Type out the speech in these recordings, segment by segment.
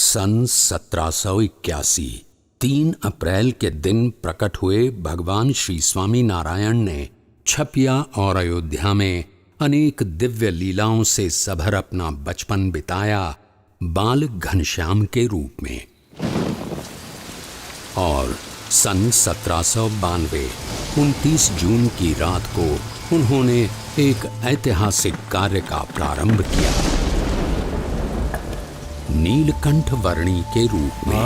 सन 1781 3 अप्रैल के दिन प्रकट हुए भगवान श्री स्वामी नारायण ने छपिया और अयोध्या में अनेक दिव्य लीलाओं से सभर अपना बचपन बिताया बाल घनश्याम के रूप में। और सन 1792 29 जून की रात को उन्होंने एक ऐतिहासिक कार्य का प्रारंभ किया, नीलकंठ वर्णी के रूप में।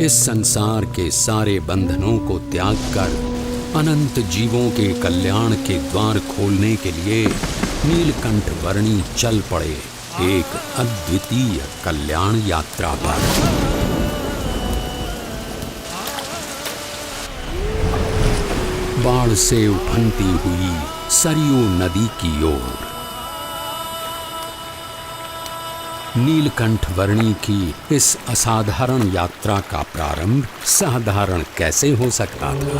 इस संसार के सारे बंधनों को त्याग कर अनंत जीवों के कल्याण के द्वार खोलने के लिए नीलकंठ वर्णी चल पड़े एक अद्वितीय कल्याण यात्रा पर। बाढ़ से उफनती हुई सरयू नदी की ओर नीलकंठ वर्णी की इस असाधारण यात्रा का प्रारंभ साधारण कैसे हो सकता था।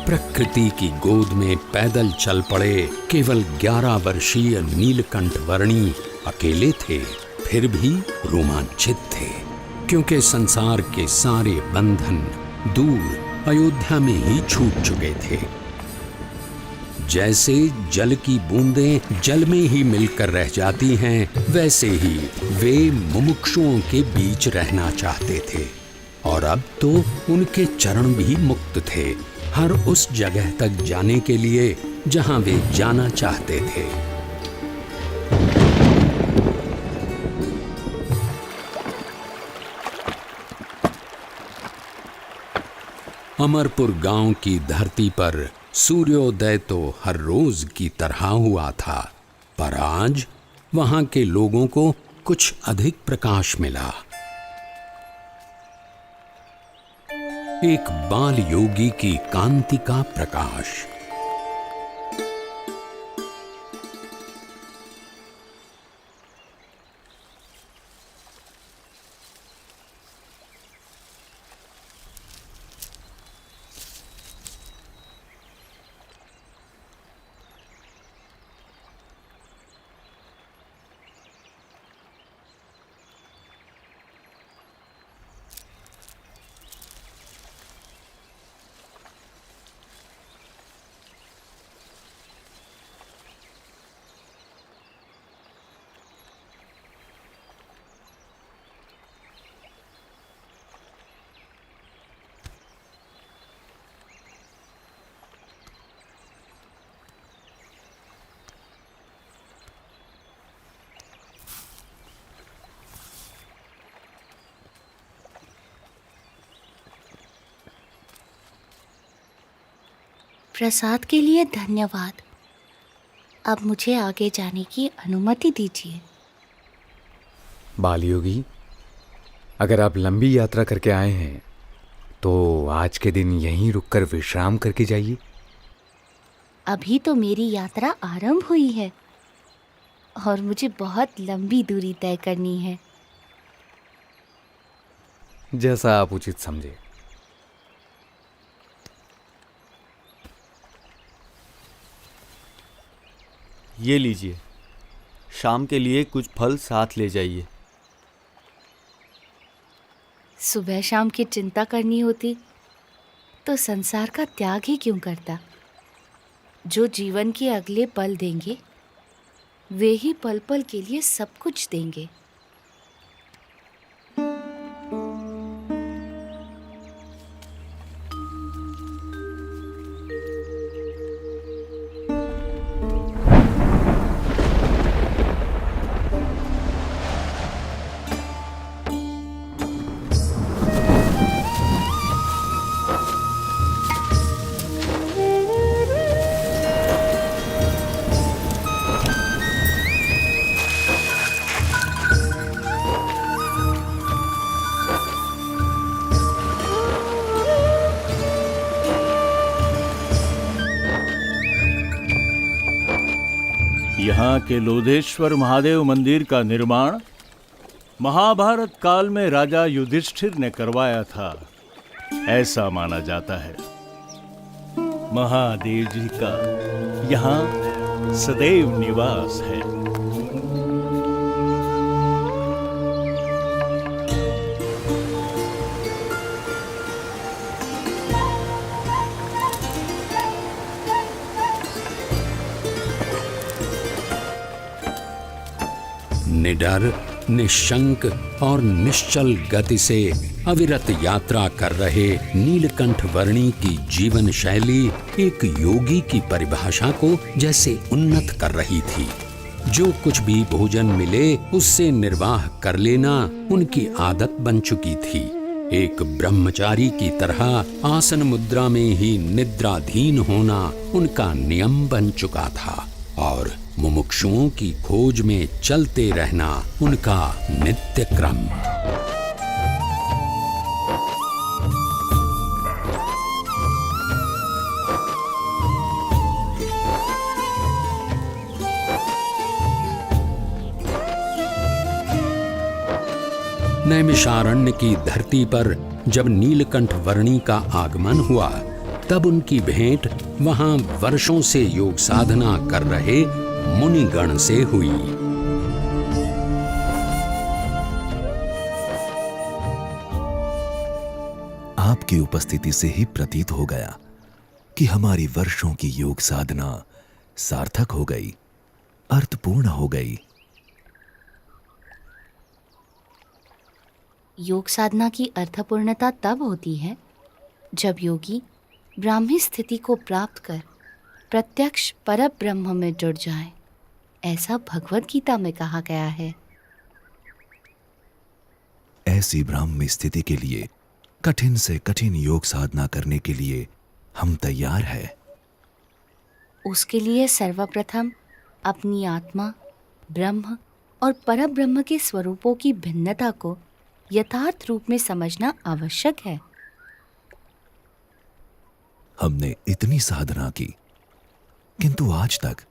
प्रकृति की गोद में पैदल चल पड़े केवल 11 वर्षीय नीलकंठ वर्णी अकेले थे, फिर भी रोमांचित थे, क्योंकि संसार के सारे बंधन दूर अयोध्या में ही छूट चुके थे। जैसे जल की बूंदें जल में ही मिलकर रह जाती हैं, वैसे ही वे मुमुक्षुओं के बीच रहना चाहते थे। और अब तो उनके चरण भी मुक्त थे हर उस जगह तक जाने के लिए जहां वे जाना चाहते थे। अमरपुर गांव की धरती पर सूर्योदय तो हर रोज की तरह हुआ था, पर आज वहां के लोगों को कुछ अधिक प्रकाश मिला। एक बाल योगी की कांति का प्रकाश। प्रसाद के लिए धन्यवाद। अब मुझे आगे जाने की अनुमति दीजिए। बालयोगी, अगर आप लंबी यात्रा करके आए हैं तो आज के दिन यहीं रुककर विश्राम करके जाइए। अभी तो मेरी यात्रा आरंभ हुई है और मुझे बहुत लंबी दूरी तय करनी है। जैसा आप उचित समझे। ये लीजिए, शाम के लिए कुछ फल साथ ले जाइए। सुबह शाम की चिंता करनी होती तो संसार का त्याग ही क्यों करता। जो जीवन के अगले पल देंगे वे ही पल पल के लिए सब कुछ देंगे। यहाँ के लोधेश्वर महादेव मंदिर का निर्माण महाभारत काल में राजा युधिष्ठिर ने करवाया था, ऐसा माना जाता है। महादेव जी का यहाँ सदैव निवास है। निडर, निशंक और निश्चल गति से अविरत यात्रा कर रहे नीलकंठ वर्णी की जीवन शैली एक योगी की परिभाषा को जैसे उन्नत कर रही थी। जो कुछ भी भोजन मिले उससे निर्वाह कर लेना उनकी आदत बन चुकी थी। एक ब्रह्मचारी की तरह आसन मुद्रा में ही निद्राधीन होना उनका नियम बन चुका था और मुमुक्षुओं की खोज में चलते रहना उनका नित्य क्रम। नैमिषारण्य की धरती पर जब नीलकंठ वर्णी का आगमन हुआ तब उनकी भेंट वहां वर्षों से योग साधना कर रहे मुनिगण से हुई। आपकी उपस्थिति से ही प्रतीत हो गया कि हमारी वर्षों की योग साधना सार्थक हो गई, अर्थपूर्ण हो गई। योग साधना की अर्थपूर्णता तब होती है जब योगी ब्राह्मी स्थिति को प्राप्त कर प्रत्यक्ष परब्रह्म में जुड़ जाए, ऐसा भगवद गीता में कहा गया है। ऐसी ब्राह्मी स्थिति के लिए कठिन से कठिन योग साधना करने के लिए हम तैयार हैं। उसके लिए सर्वप्रथम अपनी आत्मा, ब्रह्म और परब्रह्म के स्वरूपों की भिन्नता को यथार्थ रूप में समझना आवश्यक है। हमने इतनी साधना की किंतु आज तक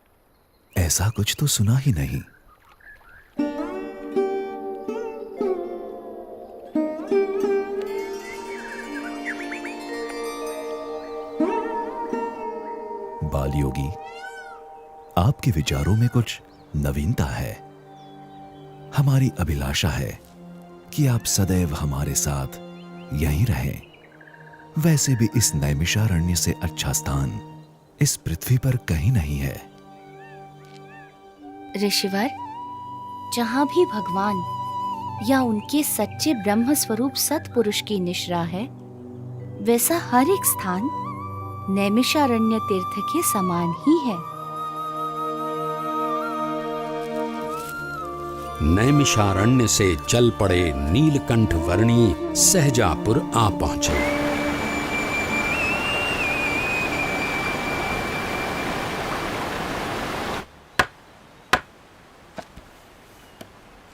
ऐसा कुछ तो सुना ही नहीं। बाल योगी, आपके विचारों में कुछ नवीनता है। हमारी अभिलाषा है कि आप सदैव हमारे साथ यहीं रहें। वैसे भी इस नैमिषारण्य से अच्छा स्थान इस पृथ्वी पर कहीं नहीं है। ऋषिवर, जहां भी भगवान या उनके सच्चे ब्रह्म स्वरूप सत्पुरुष की निश्रा है, वैसा हर एक स्थान नैमिषारण्य तीर्थ के समान ही है। नैमिषारण्य से चल पड़े नीलकंठ वर्णी सहजापुर आ पहुंचे।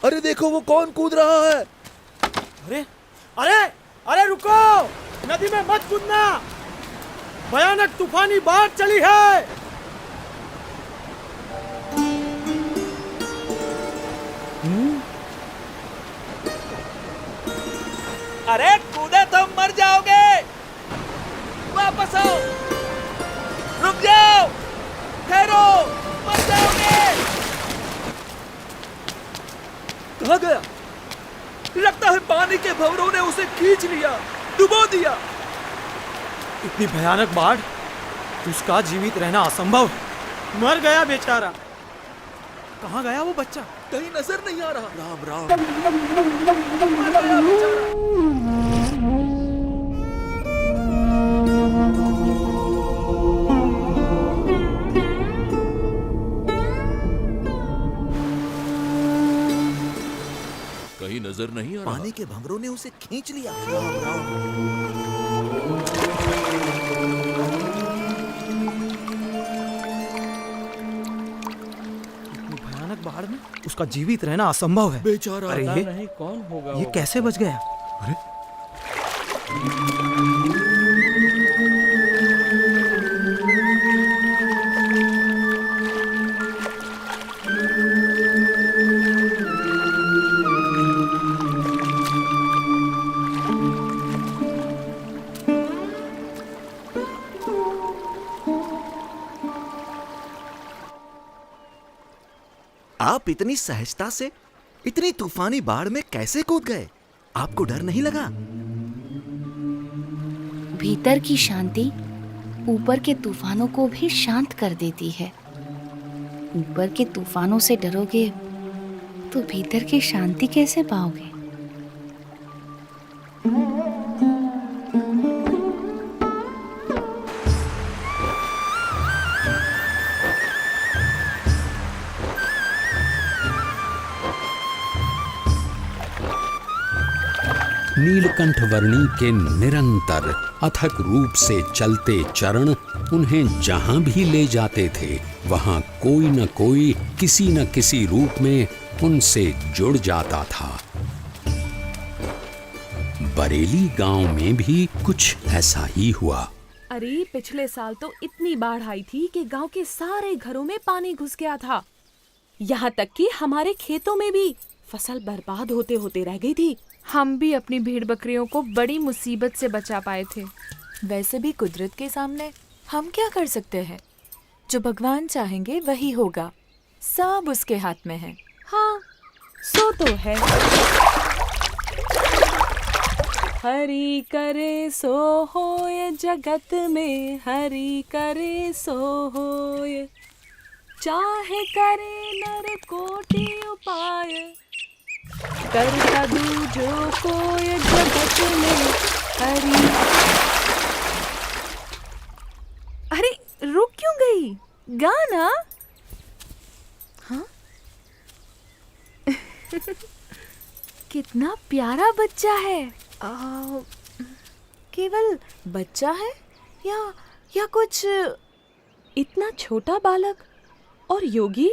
अरे देखो वो कौन कूद रहा है। अरे अरे अरे रुको, नदी में मत कूदना, भयानक तूफानी बाढ़ चली है। अरे कहाँ गया? लगता है पानी के भंवरों ने उसे खींच लिया, डुबो दिया। इतनी भयानक बाढ़, उसका जीवित रहना असंभव। मर गया बेचारा। कहाँ गया वो बच्चा? कहीं नजर नहीं आ रहा। राम राम। मर गया बेचारा। कहीं नजर नहीं आ रहा। पानी के भंवरों ने उसे खींच लिया। राम राम। इतनी भयानक बाढ़ में उसका जीवित रहना असंभव है। बेचारा। अरे ये नहीं कौन होगा ये कैसे बच गया? आप इतनी सहजता से इतनी तूफानी बाढ़ में कैसे कूद गए? आपको डर नहीं लगा? भीतर की शांति ऊपर के तूफानों को भी शांत कर देती है। ऊपर के तूफानों से डरोगे तो भीतर की शांति कैसे पाओगे? नीलकंठ वर्णी के निरंतर अथक रूप से चलते चरण उन्हें जहां भी ले जाते थे, वहां कोई न कोई किसी न किसी रूप में उनसे जुड़ जाता था। बरेली गांव में भी कुछ ऐसा ही हुआ। अरे पिछले साल तो इतनी बाढ़ आई थी कि गांव के सारे घरों में पानी घुस गया था। यहाँ तक कि हमारे खेतों में भी फसल बर्बाद होते होते रह गई थी। हम भी अपनी भेड़ बकरियों को बड़ी मुसीबत से बचा पाए थे। वैसे भी कुदरत के सामने हम क्या कर सकते हैं? जो भगवान चाहेंगे वही होगा। सब उसके हाथ में है। हाँ, सो तो है। हरि करे सो होय, जगत में हरि करे सो होय। चाहे करे नर कोटि उपाय, करता दूजो कोय जगत में हरि। अरे रुक क्यों गई? गाना। हाँ कितना प्यारा बच्चा है। केवल बच्चा है या कुछ इतना छोटा बालक और योगी?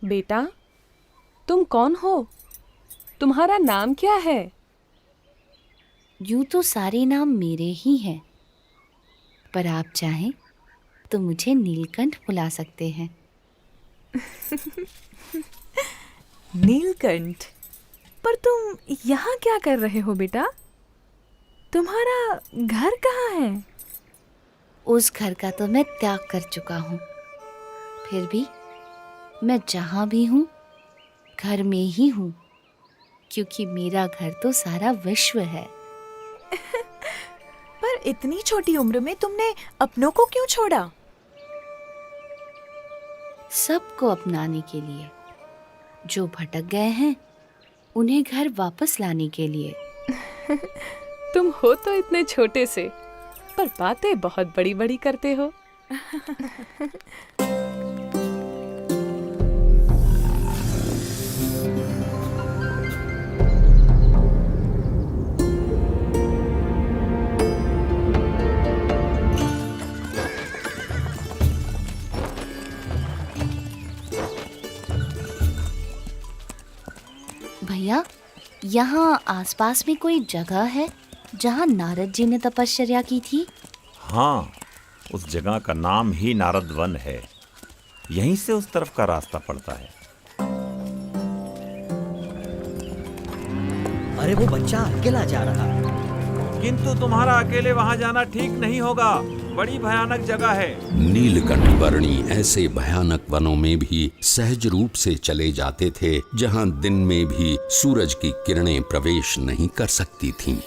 बेटा, तुम कौन हो? तुम्हारा नाम क्या है? यूं तो सारे नाम मेरे ही हैं, पर आप चाहें तो मुझे नीलकंठ बुला सकते हैं। नीलकंठ? पर तुम यहाँ क्या कर रहे हो बेटा? तुम्हारा घर कहाँ है? उस घर का तो मैं त्याग कर चुका हूँ। फिर भी मैं जहाँ भी हूँ घर में ही हूँ, क्योंकि मेरा घर तो सारा विश्व है। पर इतनी छोटी उम्र में तुमने अपनों को क्यों छोड़ा? सबको अपनाने के लिए। जो भटक गए हैं उन्हें घर वापस लाने के लिए। तुम हो तो इतने छोटे से, पर बातें बहुत बड़ी बड़ी करते हो। भैया, यहाँ आसपास में कोई जगह है जहाँ नारद जी ने तपश्चर्या की थी? हाँ, उस जगह का नाम ही नारद वन है। यहीं से उस तरफ का रास्ता पड़ता है। अरे वो बच्चा अकेला जा रहा है। किंतु तुम्हारा अकेले वहां जाना ठीक नहीं होगा, बड़ी भयानक जगह है। नीलकंठ वर्णी ऐसे भयानक वनों में भी सहज रूप से चले जाते थे जहां दिन में भी सूरज की किरणें प्रवेश नहीं कर सकती थीं।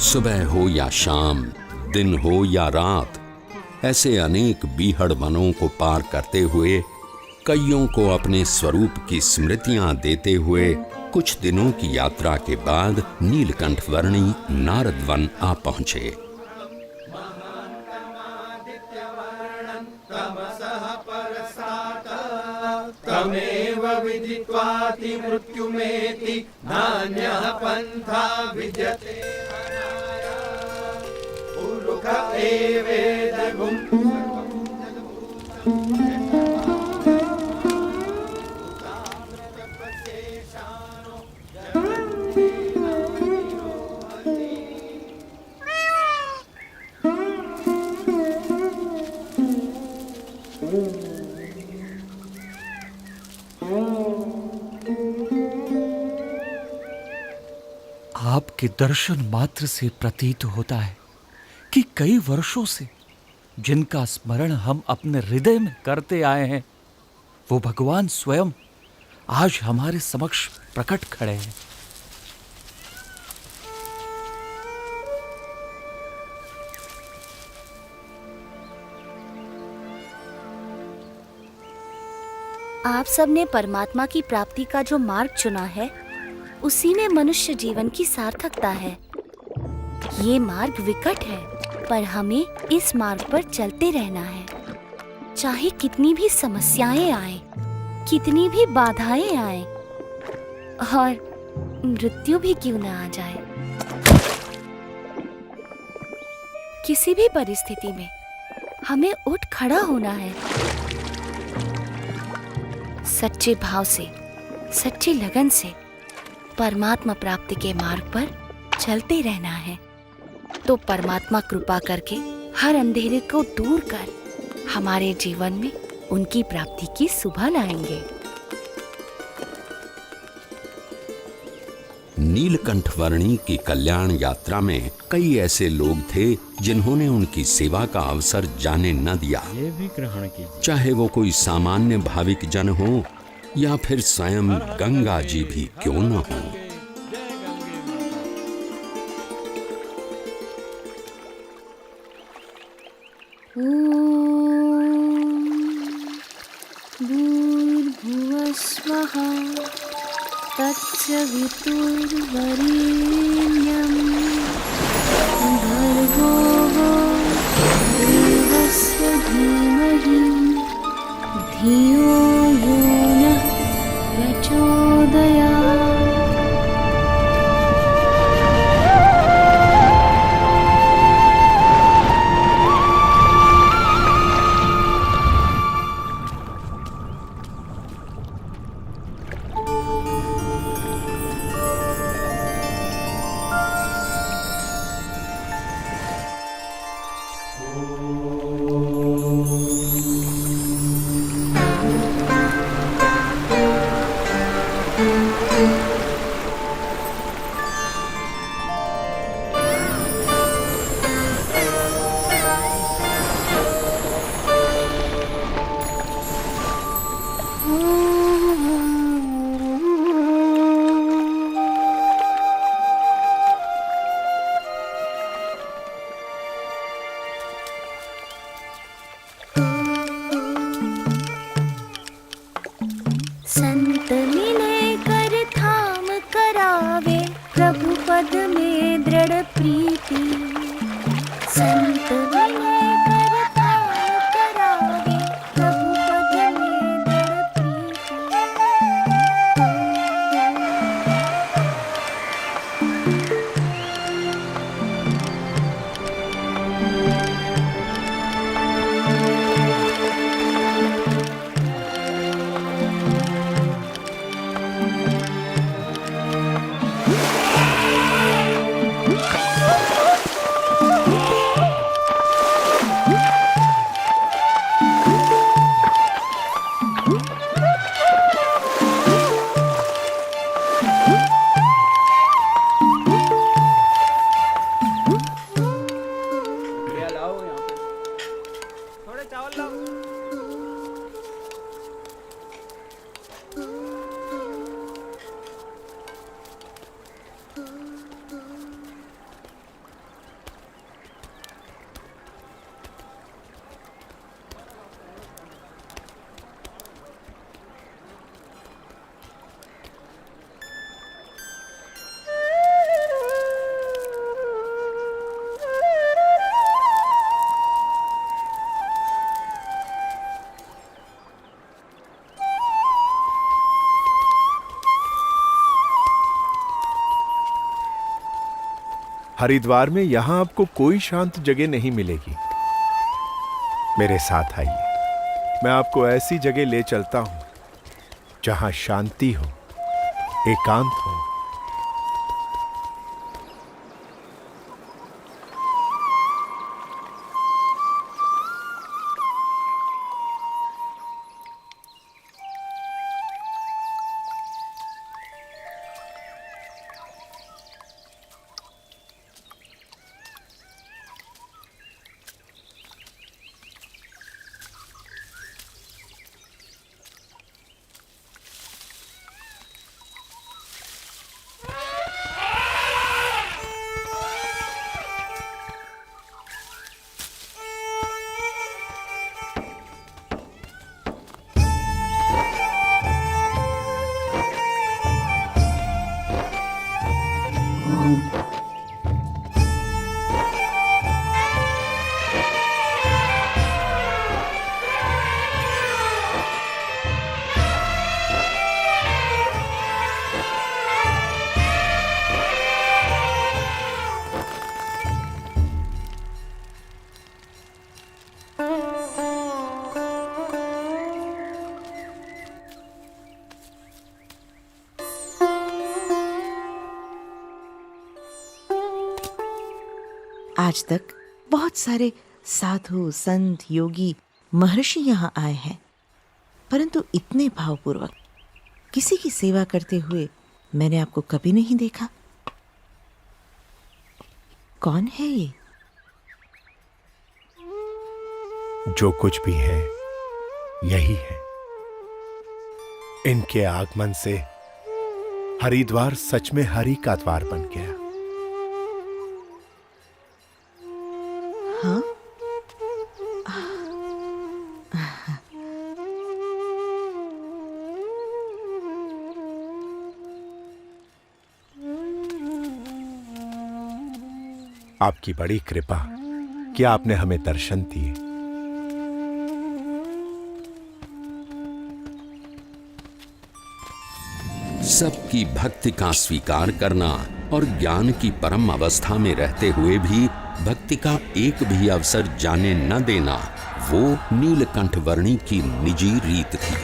सुबह हो या शाम, दिन हो या रात, ऐसे अनेक बीहड़ वनों को पार करते हुए, कईयों को अपने स्वरूप की स्मृतियां देते हुए कुछ दिनों की यात्रा के बाद नीलकंठ वर्णी नारद वन आ पहुंचे। तमेव विदित्वाति मृत्युमेति नान्यः पन्था विद्यते पुरुष एवेदगुं। आपके दर्शन मात्र से प्रतीत होता है कि कई वर्षों से जिनका स्मरण हम अपने हृदय में करते आए हैं, वो भगवान स्वयं आज हमारे समक्ष प्रकट खड़े हैं। आप सबने परमात्मा की प्राप्ति का जो मार्ग चुना है, उसी में मनुष्य जीवन की सार्थकता है। ये मार्ग विकट है, पर हमें इस मार्ग पर चलते रहना है। चाहे कितनी भी समस्याएं आए, कितनी भी बाधाएं आए और मृत्यु भी क्यों न आ जाए, किसी भी परिस्थिति में हमें उठ खड़ा होना है। सच्चे भाव से, सच्ची लगन से परमात्मा प्राप्ति के मार्ग पर चलते रहना है, तो परमात्मा कृपा करके हर अंधेरे को दूर कर हमारे जीवन में उनकी प्राप्ति की सुबह लाएंगे। नीलकंठ वर्णी की कल्याण यात्रा में कई ऐसे लोग थे जिन्होंने उनकी सेवा का अवसर जाने न दिया। ये भी ग्रहण कीजिए। चाहे वो कोई सामान्य भाविक जन हो या फिर स्वयं गंगा जी भी क्यों न हो। भूर्भुवः स्वः तत्सवितुर्वरेण्यं भर्गो देवस्य धीमहि धियो यो नः प्रचोदयात्। वल्लभ। हरिद्वार में यहां आपको कोई शांत जगह नहीं मिलेगी। मेरे साथ आइए, मैं आपको ऐसी जगह ले चलता हूं जहां शांति हो, एकांत हो। आज तक बहुत सारे साधु, संत, योगी, महर्षि यहाँ आए हैं, परंतु इतने भावपूर्वक किसी की सेवा करते हुए मैंने आपको कभी नहीं देखा। कौन है ये? जो कुछ भी है यही है। इनके आगमन से हरिद्वार सच में हरि का द्वार बन गया। हाँ? आपकी बड़ी कृपा कि आपने हमें दर्शन दिए। सबकी भक्ति का स्वीकार करना और ज्ञान की परम अवस्था में रहते हुए भी भक्ति का एक भी अवसर जाने न देना, वो नीलकंठ वर्णी की निजी रीत थी।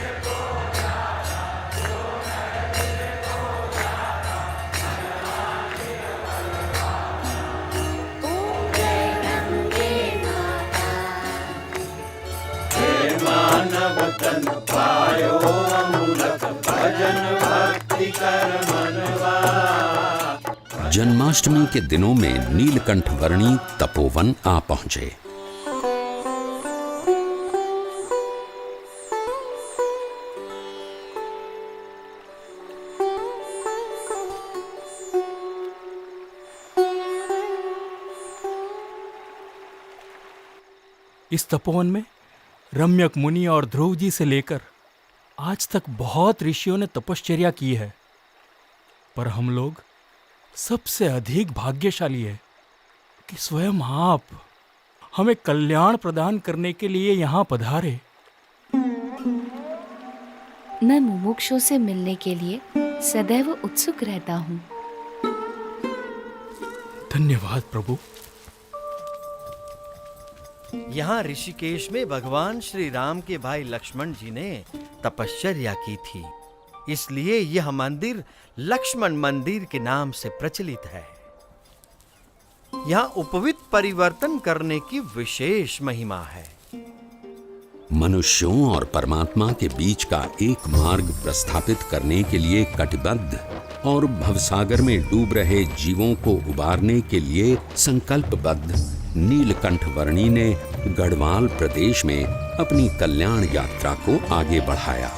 मानव तन पायो अमूलक भजन भक्ति कर मनवा। जन्माष्टमी के दिनों में नीलकंठ वर्णी तपोवन आ पहुंचे। इस तपोवन में रम्यक मुनि और ध्रुव जी से लेकर आज तक बहुत ऋषियों ने तपश्चर्या की है, पर हम लोग सबसे अधिक भाग्यशाली है कि स्वयं आप हमें कल्याण प्रदान करने के लिए यहाँ पधारे। मैं मुमुक्षु से मिलने के लिए सदैव उत्सुक रहता हूँ। धन्यवाद प्रभु। यहाँ ऋषिकेश में भगवान श्री राम के भाई लक्ष्मण जी ने तपश्चर्या की थी, इसलिए यह मंदिर लक्ष्मण मंदिर के नाम से प्रचलित है। यहाँ उपवित परिवर्तन करने की विशेष महिमा है। मनुष्यों और परमात्मा के बीच का एक मार्ग प्रस्थापित करने के लिए कटिबद्ध और भवसागर में डूब रहे जीवों को उबारने के लिए संकल्पबद्ध नीलकंठ वर्णी ने गढ़वाल प्रदेश में अपनी कल्याण यात्रा को आगे बढ़ाया।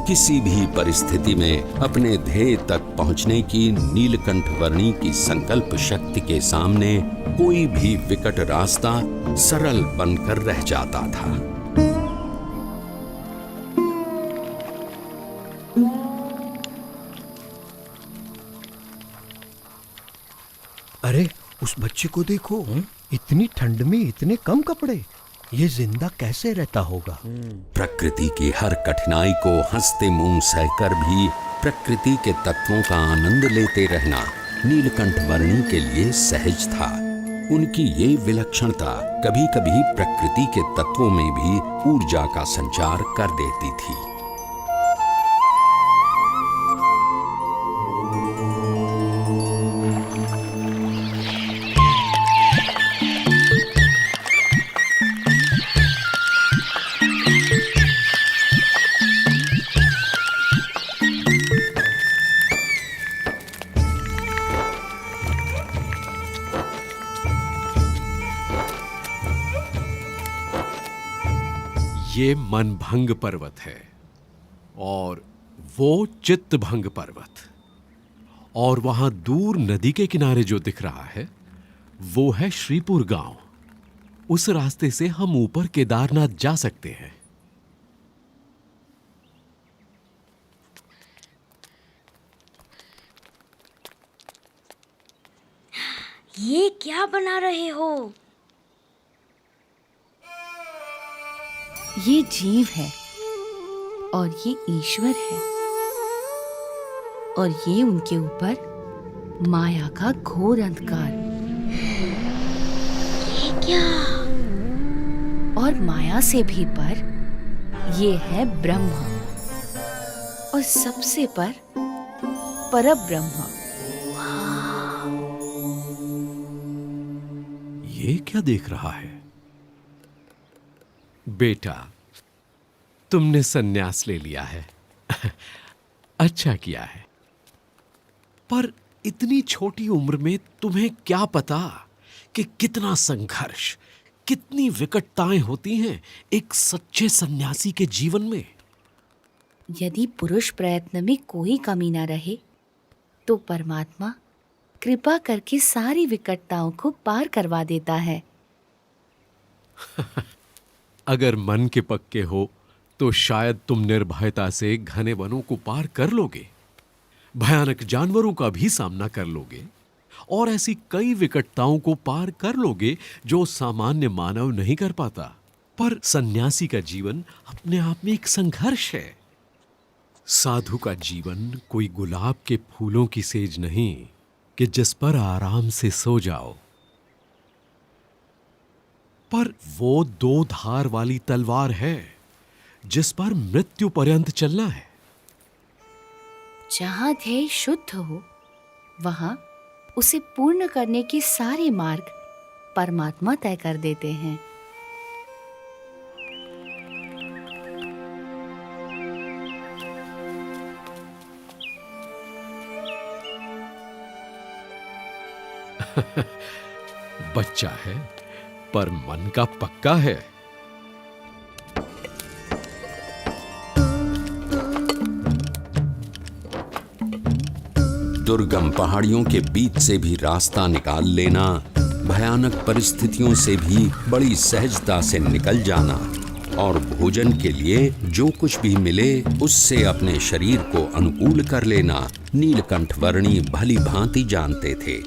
किसी भी परिस्थिति में अपने ध्येय तक पहुंचने की नीलकंठ वर्णी की संकल्प शक्ति के सामने कोई भी विकट रास्ता सरल बनकर रह जाता था। अरे उस बच्चे को देखो, इतनी ठंड में इतने कम कपड़े, ये जिंदा कैसे रहता होगा? प्रकृति की हर कठिनाई को हंसते मुंह सहकर भी प्रकृति के तत्वों का आनंद लेते रहना नीलकंठ वर्णी के लिए सहज था। उनकी ये विलक्षणता कभी-कभी प्रकृति के तत्वों में भी ऊर्जा का संचार कर देती थी। ये मनभंग पर्वत है और वो चित्तभंग पर्वत, और वहां दूर नदी के किनारे जो दिख रहा है वो है श्रीपुर गांव। उस रास्ते से हम ऊपर केदारनाथ जा सकते हैं। ये क्या बना रहे हो? ये जीव है और ये ईश्वर है, और ये उनके ऊपर माया का घोर अंधकार। ये क्या? और माया से भी पर ये है ब्रह्म, और सबसे पर परब्रह्म। ये क्या देख रहा है? बेटा, तुमने सन्यास ले लिया है। अच्छा किया है, पर इतनी छोटी उम्र में तुम्हें क्या पता कि कितना संघर्ष, कितनी विकटताएं होती हैं एक सच्चे सन्यासी के जीवन में। यदि पुरुष प्रयत्न में कोई कमी न रहे तो परमात्मा कृपा करके सारी विकटताओं को पार करवा देता है। अगर मन के पक्के हो तो शायद तुम निर्भयता से घने वनों को पार कर लोगे, भयानक जानवरों का भी सामना कर लोगे, और ऐसी कई विकटताओं को पार कर लोगे जो सामान्य मानव नहीं कर पाता। पर सन्यासी का जीवन अपने आप में एक संघर्ष है। साधु का जीवन कोई गुलाब के फूलों की सेज नहीं कि जिस पर आराम से सो जाओ, पर वो दो धार वाली तलवार है जिस पर मृत्यु पर्यंत चलना है। जहां ध्येय शुद्ध हो वहां उसे पूर्ण करने के सारे मार्ग परमात्मा तय कर देते हैं। बच्चा है पर मन का पक्का है। दुर्गम पहाड़ियों के बीच से भी रास्ता निकाल लेना, भयानक परिस्थितियों से भी बड़ी सहजता से निकल जाना, और भोजन के लिए जो कुछ भी मिले उससे अपने शरीर को अनुकूल कर लेना नीलकंठ वर्णी भली भांति जानते थे।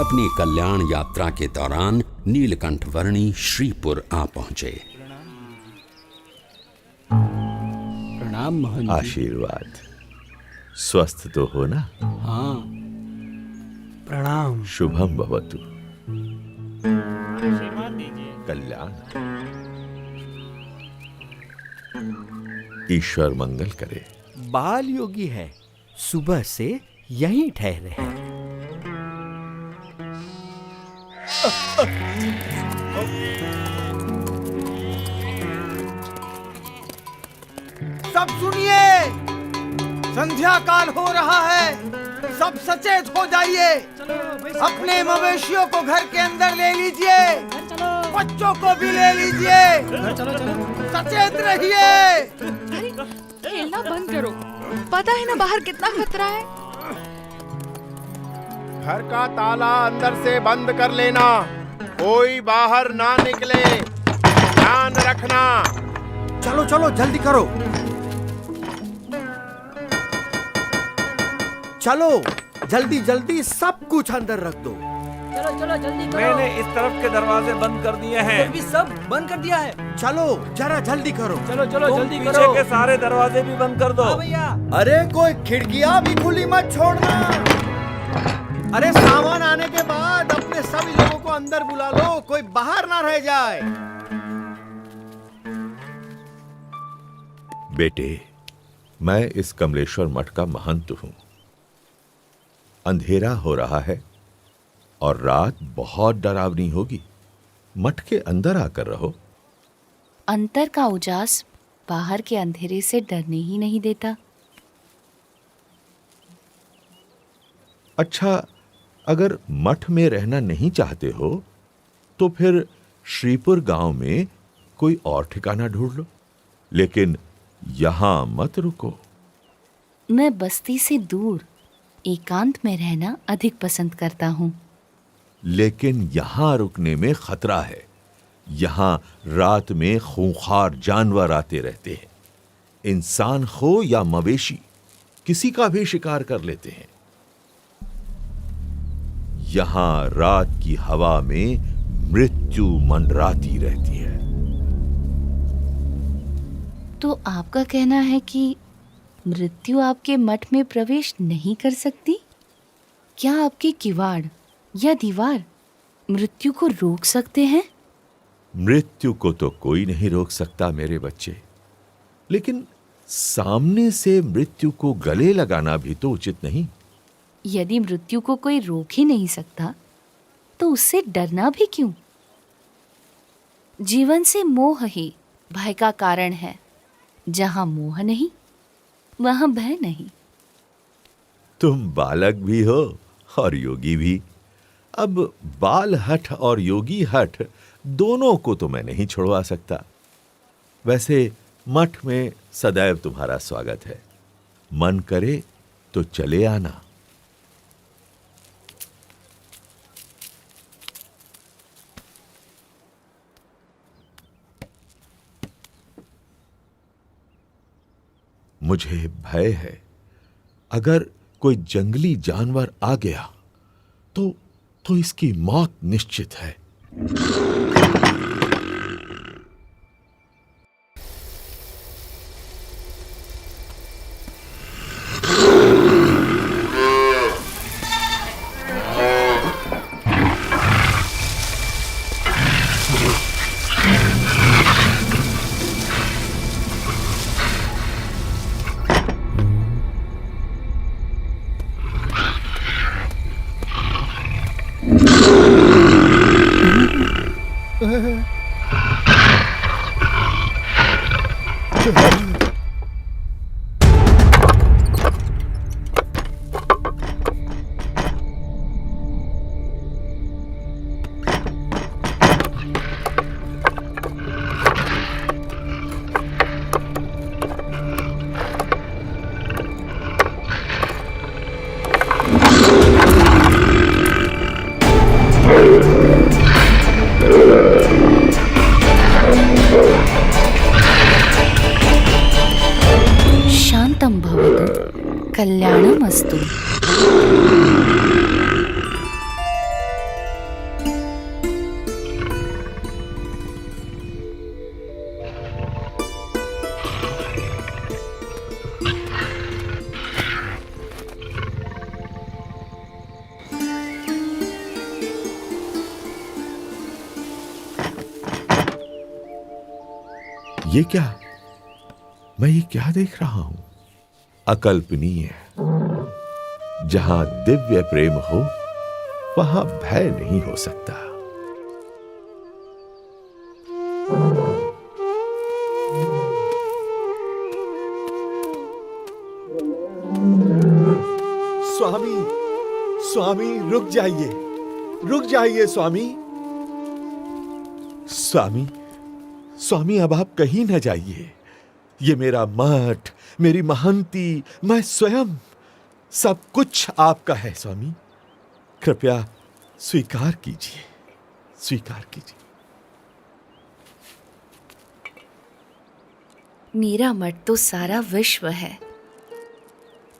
अपनी कल्याण यात्रा के दौरान नीलकंठ वर्णी श्रीपुर आ पहुंचे। प्रणाम महंत जी। आशीर्वाद। स्वस्थ तो हो ना? हाँ, प्रणाम। शुभम भवतु। कल्याण। ईश्वर मंगल करे। बाल योगी है, सुबह से यहीं ठहरे हैं। सब सुनिए, संध्या काल हो रहा है, सब सचेत हो जाइए। अपने मवेशियों को घर के अंदर ले लीजिए, बच्चों को भी ले लीजिए, सचेत रहिए। खेलना बंद करो, पता है ना बाहर कितना खतरा है। घर का ताला अंदर से बंद कर लेना, कोई बाहर ना निकले, ध्यान रखना। चलो चलो जल्दी करो, चलो जल्दी जल्दी सब कुछ अंदर रख दो। चलो चलो जल्दी करो। मैंने इस तरफ के दरवाजे बंद कर दिए हैं। भी सब बंद कर दिया है। चलो जरा जल्दी करो। चलो चलो जल्दी करो। पीछे के सारे दरवाजे भी बंद कर दो। भैया। अरे कोई खिड़कियां भी खुली मत छोड़ना। अरे सामान आने के बाद अपने सभी लोगों को अंदर बुला लो, कोई बाहर ना रह जाए। बेटे, मैं इस कमलेश्वर मठ का महंत हूं। अंधेरा हो रहा है और रात बहुत डरावनी होगी। मठ के अंदर आकर रहो। अंतर का उजास बाहर के अंधेरे से डरने ही नहीं देता। अच्छा, अगर मठ में रहना नहीं चाहते हो तो फिर श्रीपुर गांव में कोई और ठिकाना ढूंढ लो, लेकिन यहां मत रुको। मैं बस्ती से दूर एकांत में रहना अधिक पसंद करता हूं। लेकिन यहां रुकने में खतरा है। यहां रात में खूंखार जानवर आते रहते हैं। इंसान हो या मवेशी, किसी का भी शिकार कर लेते हैं। यहां रात की हवा में मृत्यु मंडराती रहती है। तो आपका कहना है कि मृत्यु आपके मठ में प्रवेश नहीं कर सकती? क्या आपके किवाड़ या दीवार मृत्यु को रोक सकते हैं? मृत्यु को तो कोई नहीं रोक सकता मेरे बच्चे, लेकिन सामने से मृत्यु को गले लगाना भी तो उचित नहीं। यदि मृत्यु को कोई रोक ही नहीं सकता तो उससे डरना भी क्यों? जीवन से मोह ही भय का कारण है। जहां मोह नहीं वहां भय नहीं। तुम बालक भी हो और योगी भी। अब बाल हठ और योगी हठ दोनों को तो मैं नहीं छुड़वा सकता। वैसे मठ में सदैव तुम्हारा स्वागत है। मन करे तो चले आना। मुझे भय है, अगर कोई जंगली जानवर आ गया तो इसकी मौत निश्चित है। शांतं भवतु, कल्याणमस्तु। ये क्या, मैं ये क्या देख रहा हूं? अकल्पनीय। जहां दिव्य प्रेम हो वहां भय नहीं हो सकता। स्वामी, स्वामी रुक जाइए, रुक जाइए स्वामी। स्वामी, स्वामी अब आप कहीं न जाइए। ये मेरा मठ, मेरी महंती, मैं स्वयं, सब कुछ आपका है स्वामी। कृपया स्वीकार कीजिए, स्वीकार कीजिए। मेरा मठ तो सारा विश्व है।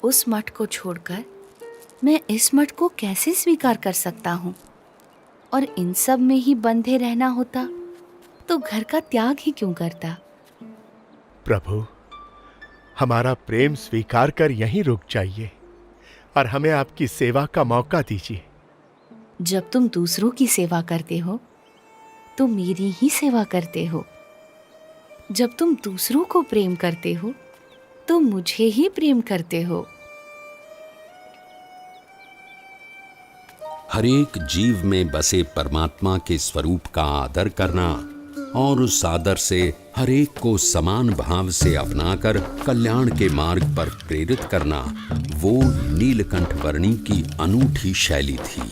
उस मठ को छोड़कर मैं इस मठ को कैसे स्वीकार कर सकता हूँ? और इन सब में ही बंधे रहना होता तो घर का त्याग ही क्यों करता? प्रभु, हमारा प्रेम स्वीकार कर यहीं रुक जाइए और हमें आपकी सेवा का मौका दीजिए। जब तुम दूसरों की सेवा करते हो तो मेरी ही सेवा करते हो। जब तुम दूसरों को प्रेम करते हो तो मुझे ही प्रेम करते हो। हरेक जीव में बसे परमात्मा के स्वरूप का आदर करना और उस आदर से हरेक को समान भाव से अपनाकर कल्याण के मार्ग पर प्रेरित करना, वो नीलकंठ वर्णी की अनूठी शैली थी।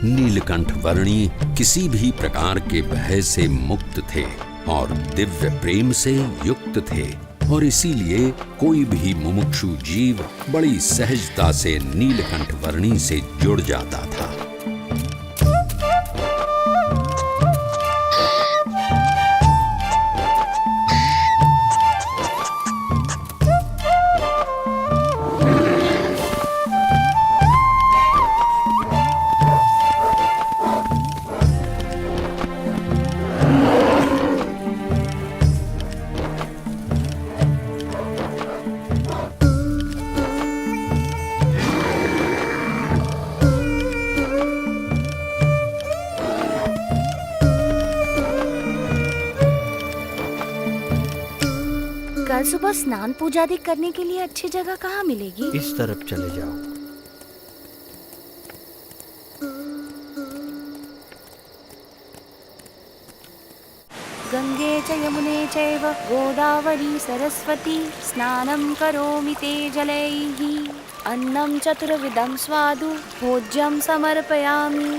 नीलकंठ वर्णी किसी भी प्रकार के भय से मुक्त थे और दिव्य प्रेम से युक्त थे, और इसीलिए कोई भी मुमुक्षु जीव बड़ी सहजता से नीलकंठ वर्णी से जुड़ जाता था। कल सुबह स्नान पूजा आदि करने के लिए अच्छी जगह कहाँ मिलेगी? इस तरफ चले जाओ। गंगे च यमुने चैव गोदावरी सरस्वती स्नानं करोमि ते जलैः। अन्नं चतुर्विधं स्वादु भोज्यं समर्पयामि।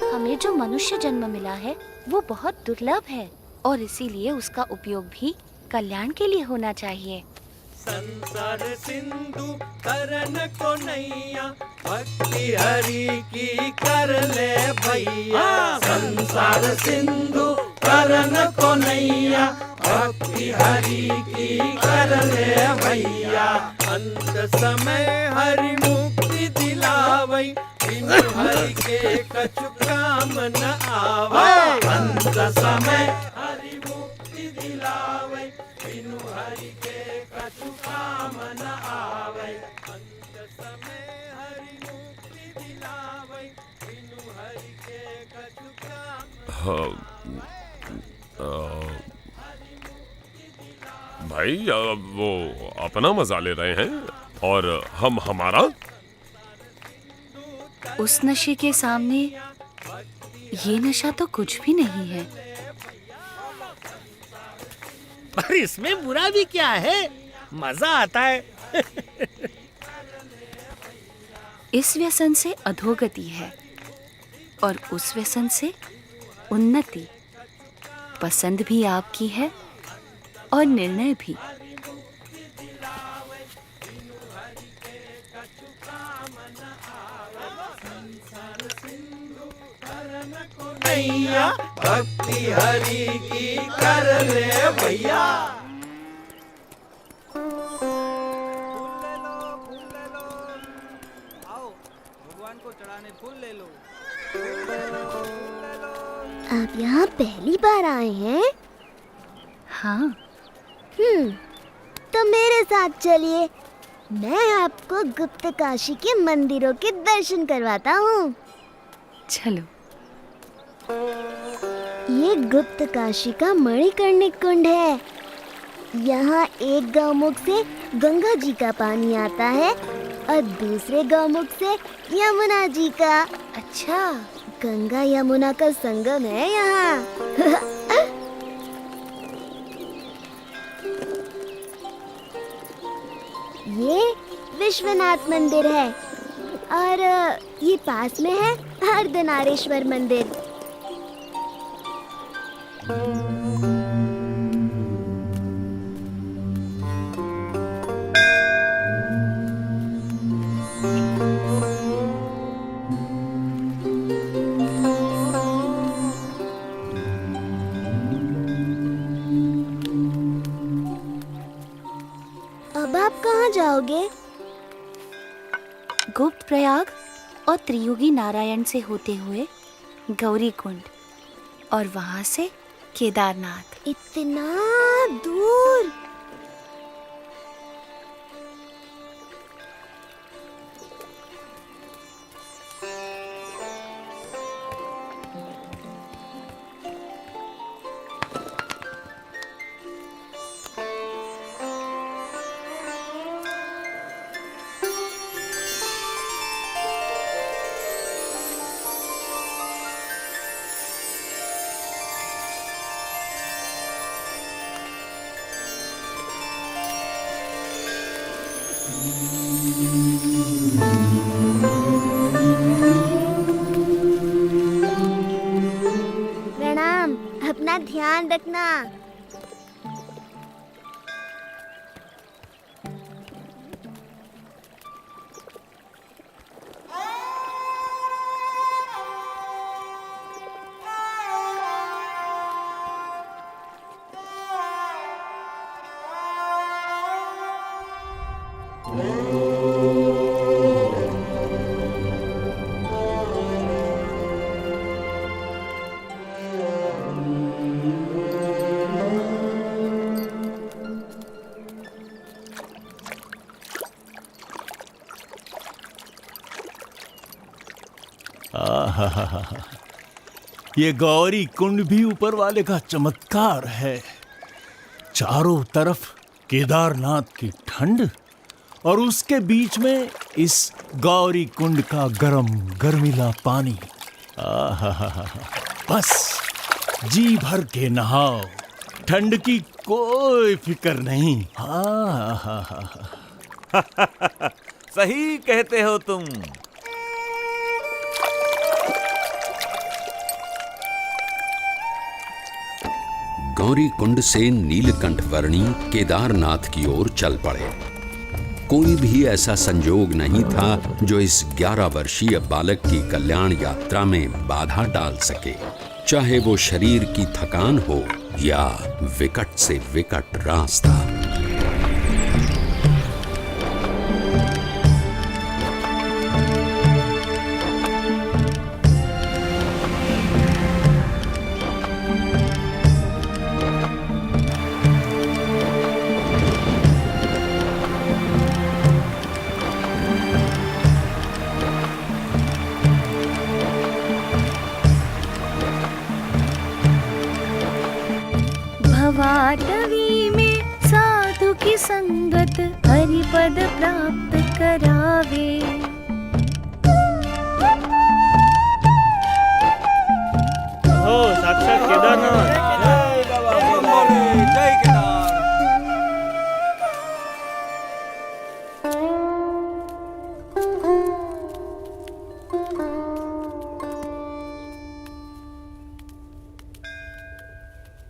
हमें जो मनुष्य जन्म मिला है वो बहुत दुर्लभ है और इसीलिए उसका उपयोग भी कल्याण के लिए होना चाहिए। संसार सिंधु तरन को नैया, भक्ति हरि की कर ले भैया। संसार सिंधु तरन को नैया, भक्ति हरि की कर ले भैया। अंत समय हरि मुक्ति दिलावै, बिनु हरि के कछु काम न आवै। अंत समय हरि मुक्ति दिलावै, बिनु हरि के कछु काम न आवै। अंत समय हरि मुक्ति दिलावै, बिनु हरि के कछु काम। भाई वो अपना मजा ले रहे हैं और हम हमारा। उस नशे के सामने ये नशा तो कुछ भी नहीं है। पर इसमें बुरा भी क्या है, मजा आता है। इस व्यसन से अधोगति है और उस व्यसन से उन्नति। पसंद भी आपकी है और निर्णय भी। नैया, भक्ति हरि की कर ले भैया। भगवान को चढ़ाने फूल ले लो। आप यहाँ पहली बार आए हैं? हाँ। तो मेरे साथ चलिए, मैं आपको गुप्त काशी के मंदिरों के दर्शन करवाता हूँ। चलो। ये गुप्त काशी का मणिकर्णिक कुंड है। यहाँ एक गौमुख से गंगा जी का पानी आता है और दूसरे गौमुख से यमुना जी का। अच्छा, गंगा यमुना का संगम है यहाँ। ये विश्वनाथ मंदिर है और ये पास में है अर्धनारीश्वर मंदिर। अब आप कहाँ जाओगे? गुप्त प्रयाग और त्रियुगी नारायण से होते हुए गौरी कुंड और वहां से केदारनाथ। इतना दूर? प्रणाम, अपना ध्यान रखना। आहा, ये गौरी कुंड भी ऊपर वाले का चमत्कार है। चारों तरफ केदारनाथ की ठंड और उसके बीच में इस गौरी कुंड का गरम गर्मीला पानी। आहा, बस जी भर के नहाओ, ठंड की कोई फिक्र नहीं। सही कहते हो तुम। गौरी कुंड से नीलकंठ वर्णी केदारनाथ की ओर चल पड़े। कोई भी ऐसा संजोग नहीं था जो इस 11 वर्षीय बालक की कल्याण यात्रा में बाधा डाल सके, चाहे वो शरीर की थकान हो या विकट से विकट रास्ता। भवाटवी में साधु की संगत हरिपद प्राप्त करावे। हो साक्षात केदारनाथ। जय केदार।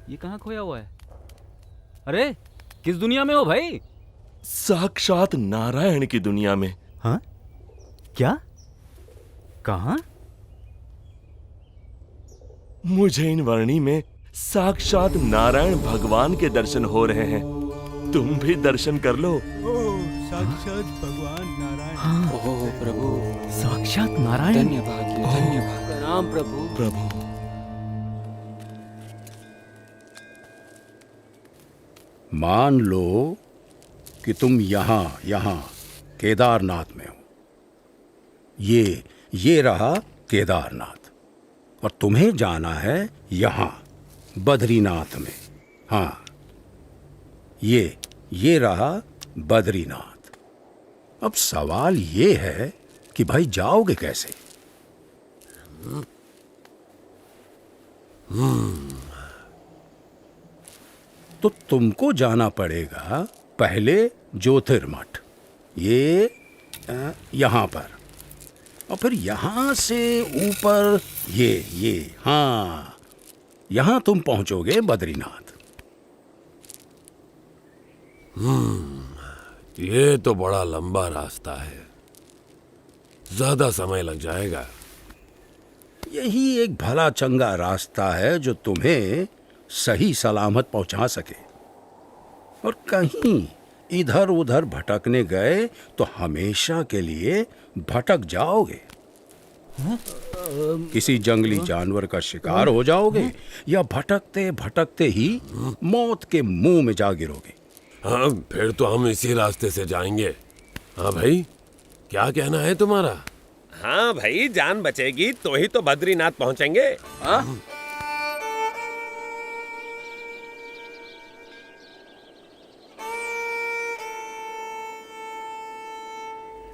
ये कहाँ खोया हुआ है? अरे किस दुनिया में हो भाई? साक्षात नारायण की दुनिया में। हाँ? क्या? कहाँ? मुझे इन वर्णी में साक्षात नारायण भगवान के दर्शन हो रहे हैं। तुम भी दर्शन कर लो। साक्षात भगवान नारायण। हाँ। ओह प्रभु, साक्षात नारायण। धन्यवाद धन्यवाद। प्रणाम प्रभु। प्रभु मान लो कि तुम यहाँ केदारनाथ में हूं। ये रहा केदारनाथ, और तुम्हें जाना है यहां बद्रीनाथ में। हाँ, ये रहा बद्रीनाथ। अब सवाल ये है कि भाई जाओगे कैसे? तो तुमको जाना पड़ेगा पहले ज्योतिर्मठ, यहां पर, और फिर यहां से ऊपर हाँ, यहां तुम पहुंचोगे बद्रीनाथ। ये तो बड़ा लंबा रास्ता है, ज्यादा समय लग जाएगा। यही एक भला चंगा रास्ता है जो तुम्हें सही सलामत पहुंचा सके, और कहीं इधर उधर भटकने गए तो हमेशा के लिए भटक जाओगे। किसी जंगली जानवर का शिकार हो जाओगे, या भटकते भटकते ही मौत के मुंह में जा गिरोगे। हाँ, फिर तो हम इसी रास्ते से जाएंगे। हाँ भाई, क्या कहना है तुम्हारा? हाँ भाई, जान बचेगी तो ही तो बद्रीनाथ पहुंचेंगे। हाँ?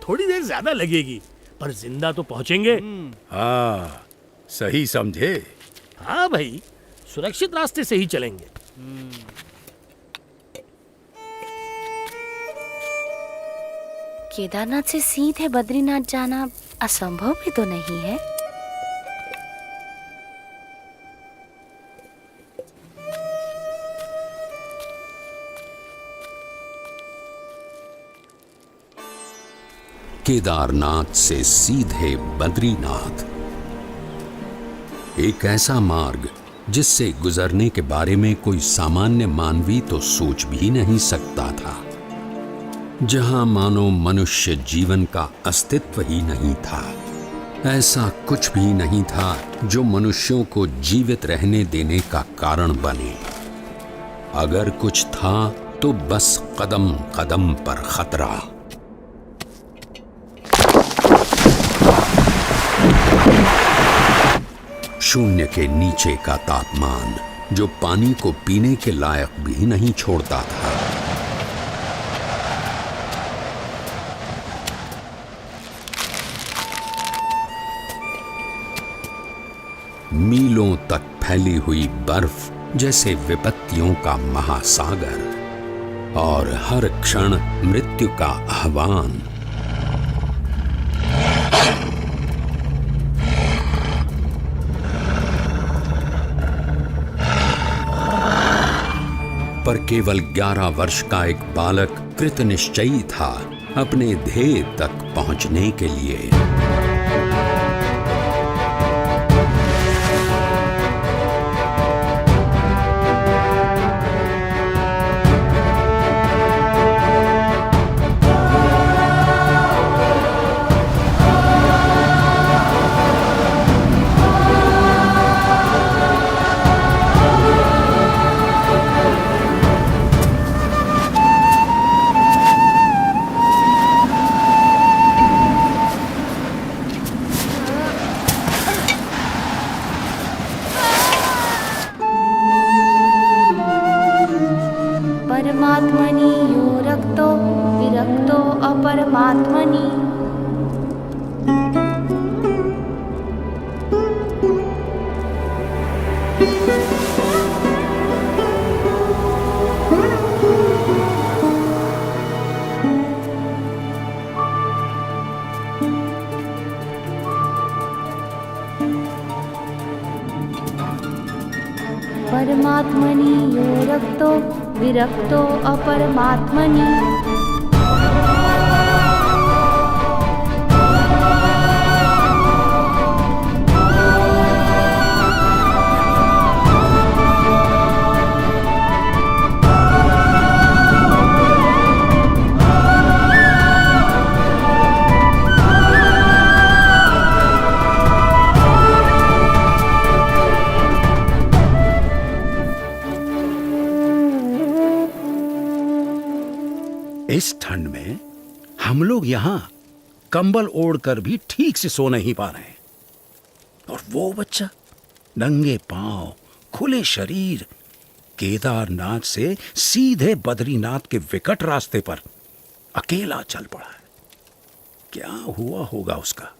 थोड़ी देर ज्यादा लगेगी, पर जिंदा तो पहुंचेंगे। हाँ, सही समझे। हाँ भाई, सुरक्षित रास्ते से ही चलेंगे। केदारनाथ से सीधे बद्रीनाथ जाना असंभव भी तो नहीं है। केदारनाथ से सीधे बद्रीनाथ, एक ऐसा मार्ग जिससे गुजरने के बारे में कोई सामान्य मानवी तो सोच भी नहीं सकता था, जहां मानो मनुष्य जीवन का अस्तित्व ही नहीं था। ऐसा कुछ भी नहीं था जो मनुष्यों को जीवित रहने देने का कारण बने। अगर कुछ था तो बस कदम कदम पर खतरा। शून्य के नीचे का तापमान जो पानी को पीने के लायक भी नहीं छोड़ता था। मीलों तक फैली हुई बर्फ जैसे विपत्तियों का महासागर, और हर क्षण मृत्यु का आह्वान। पर केवल 11 वर्ष का एक बालक कृत निश्चयी था अपने ध्येय तक पहुंचने के लिए। परमात्मनि यो रक्तो विरक्तो अपरमात्मनि। परमात्मनि यो रक्तो विरक्तो अपरमात्मनि। इस ठंड में हम लोग यहाँ कंबल ओढ़कर भी ठीक से सो नहीं पा रहे हैं, और वो बच्चा नंगे पांव, खुले शरीर, केदारनाथ से सीधे बद्रीनाथ के विकट रास्ते पर अकेला चल पड़ा है। क्या हुआ होगा उसका?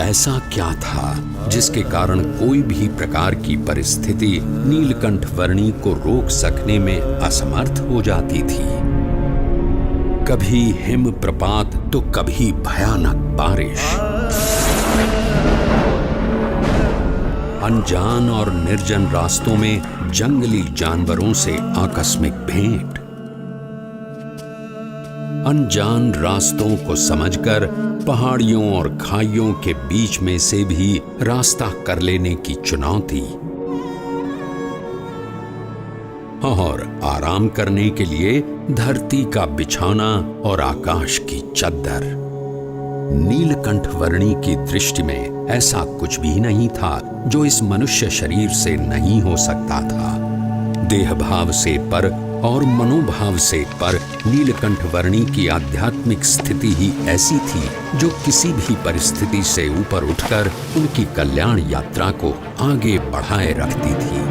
ऐसा क्या था जिसके कारण कोई भी प्रकार की परिस्थिति नीलकंठ वर्णी को रोक सकने में असमर्थ हो जाती थी? कभी हिम प्रपात तो कभी भयानक बारिश, अनजान और निर्जन रास्तों में जंगली जानवरों से आकस्मिक भेंट, अनजान रास्तों को समझकर पहाड़ियों और खाइयों के बीच में से भी रास्ता कर लेने की चुनौती, और आराम करने के लिए धरती का बिछौना और आकाश की चद्दर। नीलकंठ वर्णी की दृष्टि में ऐसा कुछ भी नहीं था जो इस मनुष्य शरीर से नहीं हो सकता था। देह भाव से पर और मनोभाव से पर नीलकंठ वर्णी की आध्यात्मिक स्थिति ही ऐसी थी जो किसी भी परिस्थिति से ऊपर उठकर उनकी कल्याण यात्रा को आगे बढ़ाए रखती थी।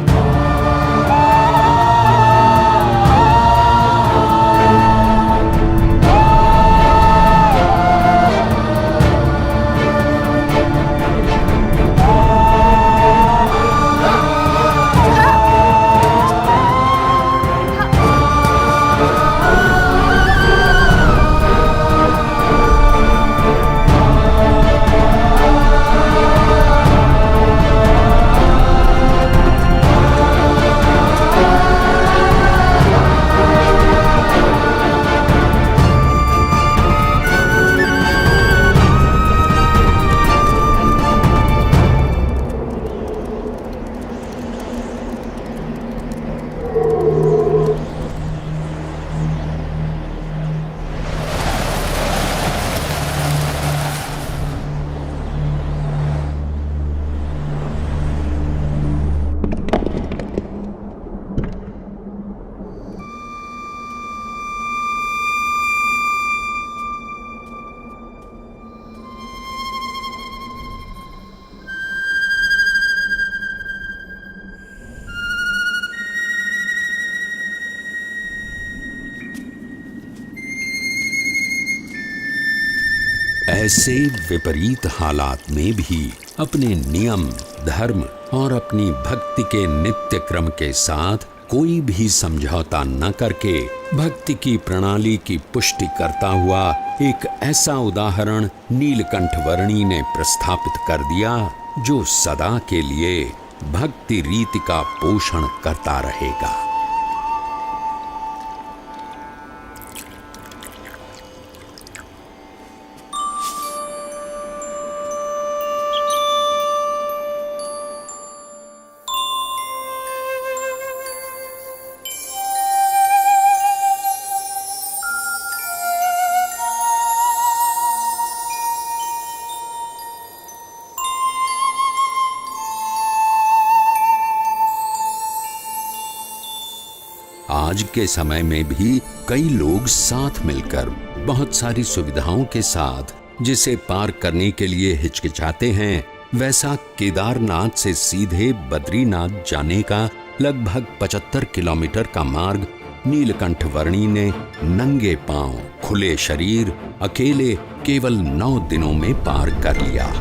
ऐसे विपरीत हालात में भी अपने नियम, धर्म और अपनी भक्ति के नित्य क्रम के साथ कोई भी समझौता न करके भक्ति की प्रणाली की पुष्टि करता हुआ एक ऐसा उदाहरण नीलकंठ वर्णी ने प्रस्थापित कर दिया जो सदा के लिए भक्ति रीति का पोषण करता रहेगा। आज के समय में भी कई लोग साथ मिलकर बहुत सारी सुविधाओं के साथ जिसे पार करने के लिए हिचकिचाते हैं, वैसा केदारनाथ से सीधे बद्रीनाथ जाने का लगभग 75 किलोमीटर का मार्ग नीलकंठ वर्णी ने नंगे पांव, खुले शरीर, अकेले केवल 9 दिनों में पार कर लिया।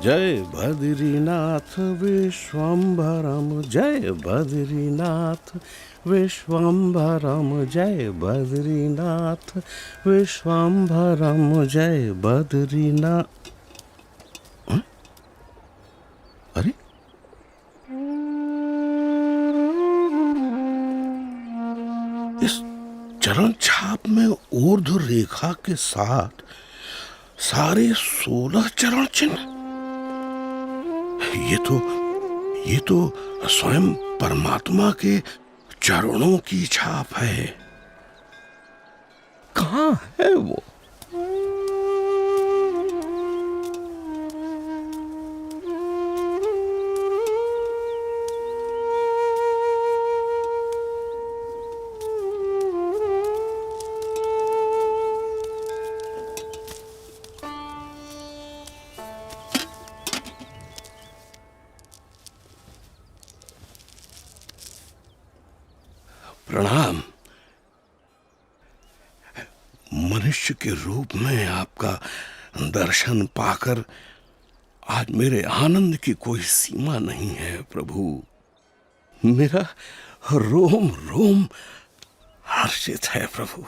जय बद्रीनाथ विश्वम्भरम, जय बद्रीनाथ विश्वम्भरम, जय बद्रीनाथ विश्वम्भरम, जय बद्रीनाथ। अरे इस चरण छाप में ऊर्ध्व रेखा के साथ सारे 16 चरण चिन्ह। ये तो स्वयं परमात्मा के चरणों की छाप है। कहाँ है वो? प्रणाम। मनुष्य के रूप में आपका दर्शन पाकर आज मेरे आनंद की कोई सीमा नहीं है प्रभु। मेरा रोम रोम हर्षित है प्रभु।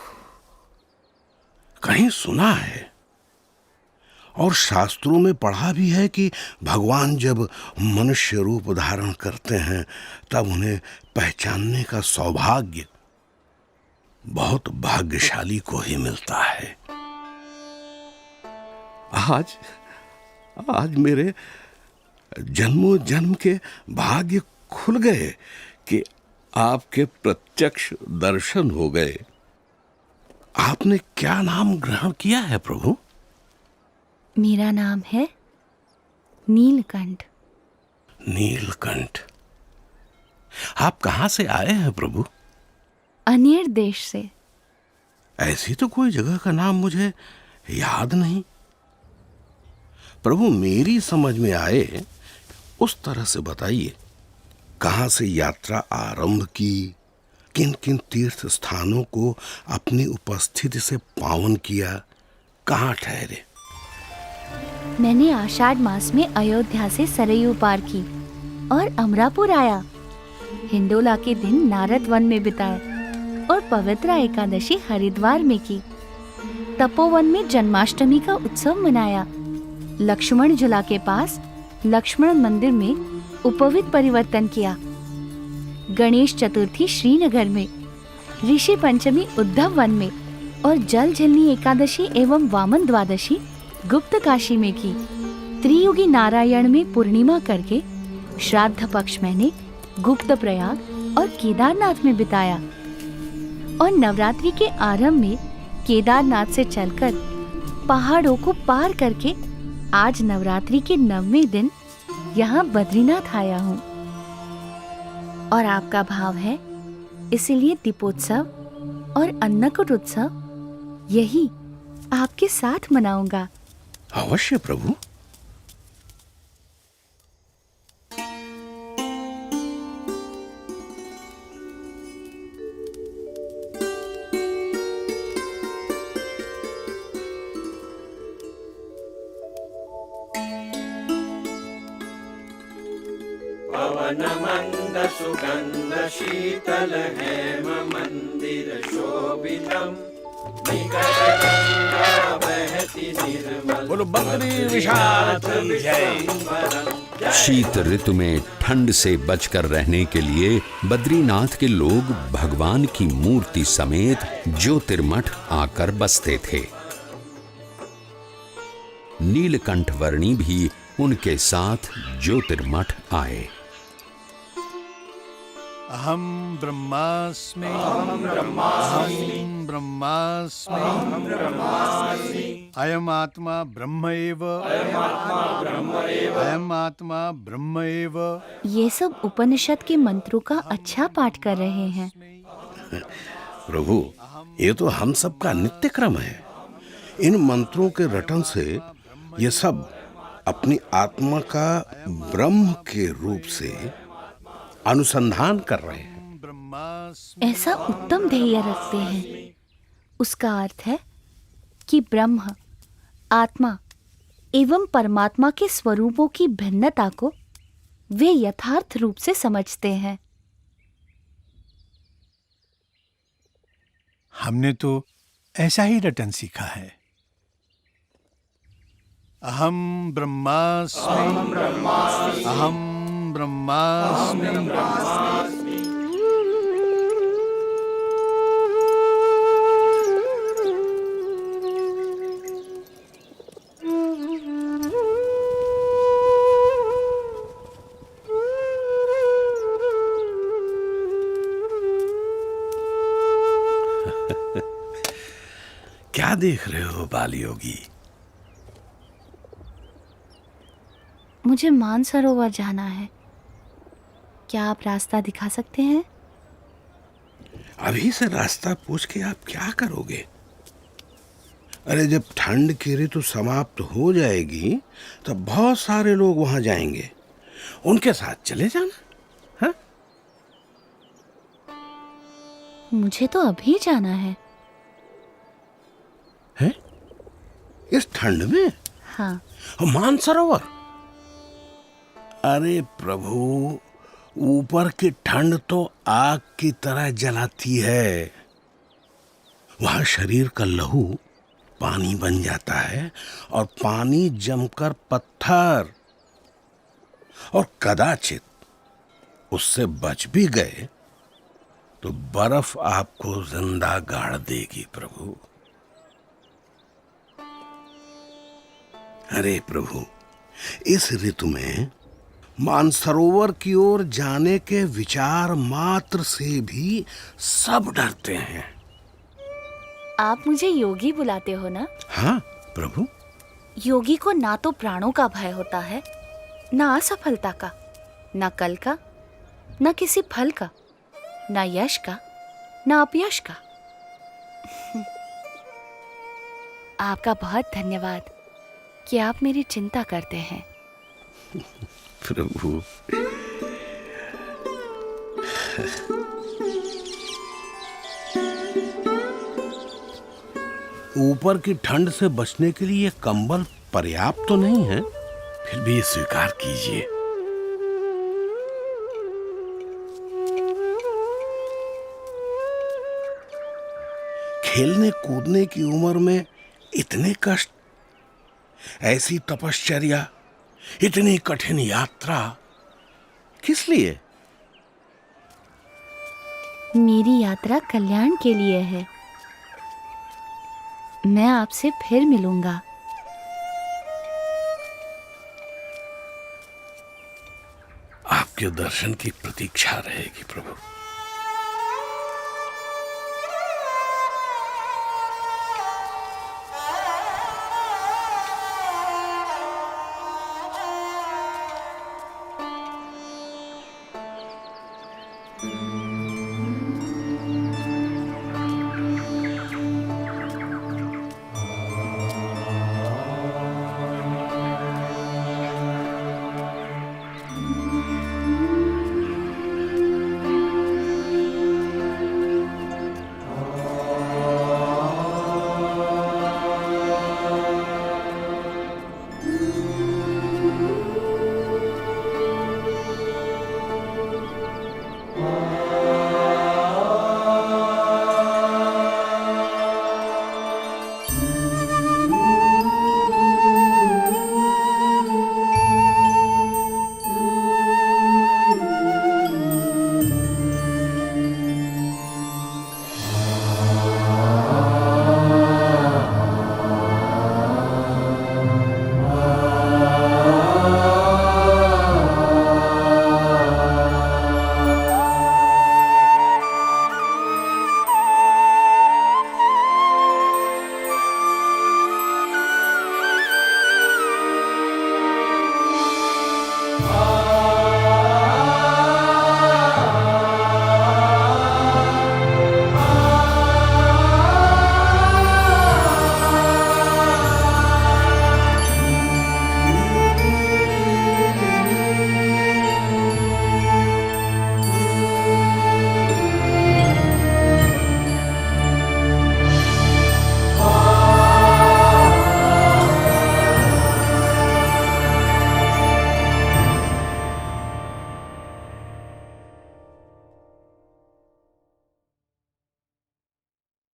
कहीं सुना है और शास्त्रों में पढ़ा भी है कि भगवान जब मनुष्य रूप धारण करते हैं तब उन्हें पहचानने का सौभाग्य बहुत भाग्यशाली को ही मिलता है। आज मेरे जन्मों जन्म के भाग्य खुल गए कि आपके प्रत्यक्ष दर्शन हो गए। आपने क्या नाम ग्रहण किया है प्रभु? मेरा नाम है नीलकंठ। नीलकंठ। आप कहां से आए हैं प्रभु? अनेर देश से। ऐसी तो कोई जगह का नाम मुझे याद नहीं प्रभु। मेरी समझ में आए उस तरह से बताइए। कहां से यात्रा आरंभ की, किन किन तीर्थ स्थानों को अपनी उपस्थिति से पावन किया, कहां ठहरे? मैंने आषाढ़ मास में अयोध्या से सरयू पार की और अमरापुर आया। हिंडोला के दिन नारद वन में बिताए और पवित्र एकादशी हरिद्वार में की। तपोवन में जन्माष्टमी का उत्सव मनाया। लक्ष्मण झूला के पास लक्ष्मण मंदिर में उपवीत परिवर्तन किया। गणेश चतुर्थी श्रीनगर में, ऋषि पंचमी उद्धव वन में और जल झिलनी एकादशी एवं वामन द्वादशी गुप्त काशी में की। त्रियुगी नारायण में पूर्णिमा करके श्राद्ध पक्ष मैंने गुप्त प्रयाग और केदारनाथ में बिताया और नवरात्रि के आरंभ में केदारनाथ से चलकर पहाड़ों को पार करके आज नवरात्रि के 9वें दिन यहाँ बद्रीनाथ आया हूँ। और आपका भाव है, इसीलिए दीपोत्सव और अन्नकूट उत्सव यही आपके साथ मनाऊंगा। अवश्य प्रभु। पवन मंद सुगंध शीतल हेम मंदिर शोभितम निकट गंगा बहती निर्मल। बोलो बद्री विशाल की जय। शीत ऋतु में ठंड से बचकर रहने के लिए बद्रीनाथ के लोग भगवान की मूर्ति समेत ज्योतिर्मठ आकर बसते थे। नीलकंठ वर्णी भी उनके साथ ज्योतिर्मठ आए। अहम ब्रह्मास्मि अहम ब्रह्मास्मि अयम आत्मा ब्रह्म एव अयम आत्मा ब्रह्म एव। ये सब उपनिषद के मंत्रों का अच्छा पाठ कर रहे हैं। प्रभु, ये तो हम सब का नित्य क्रम है। इन मंत्रों के रटन से ये सब अपनी आत्मा का ब्रह्म के रूप से अनुसंधान कर रहे हैं। ऐसा उत्तम ध्येय रखते हैं। उसका अर्थ है कि ब्रह्म, आत्मा एवं परमात्मा के स्वरूपों की भिन्नता को वे यथार्थ रूप से समझते हैं। हमने तो ऐसा ही रटन सीखा है। अहम ब्रह्मास्मि अहम ब्रह्मास्मि। क्या देख रहे हो बालयोगी? मुझे मानसरोवर जाना है। क्या आप रास्ता दिखा सकते हैं? अभी से रास्ता पूछ के आप क्या करोगे? अरे जब ठंड की ऋतु समाप्त हो जाएगी तब बहुत सारे लोग वहां जाएंगे, उनके साथ चले जाना। हाँ? मुझे तो अभी जाना है। है? इस ठंड में? हाँ। मानसरोवर? अरे प्रभु, ऊपर की ठंड तो आग की तरह जलाती है। वहां शरीर का लहू पानी बन जाता है और पानी जमकर पत्थर, और कदाचित उससे बच भी गए तो बर्फ आपको जिंदा गाड़ देगी प्रभु। अरे प्रभु, इस ऋतु में मानसरोवर की ओर जाने के विचार मात्र से भी सब डरते हैं। आप मुझे योगी बुलाते हो ना? हाँ प्रभु। योगी को ना तो प्राणों का भय होता है, ना असफलता का, ना कल का, ना किसी फल का, ना यश का, ना अपयश का। आपका बहुत धन्यवाद कि आप मेरी चिंता करते हैं। प्रभु, ऊपर की ठंड से बचने के लिए कंबल पर्याप्त तो नहीं है, फिर भी स्वीकार कीजिए। खेलने कूदने की उम्र में इतने कष्ट, ऐसी तपश्चर्या, इतनी कठिन यात्रा किस लिए? मेरी यात्रा कल्याण के लिए है। मैं आपसे फिर मिलूंगा। आपके दर्शन की प्रतीक्षा रहेगी प्रभु।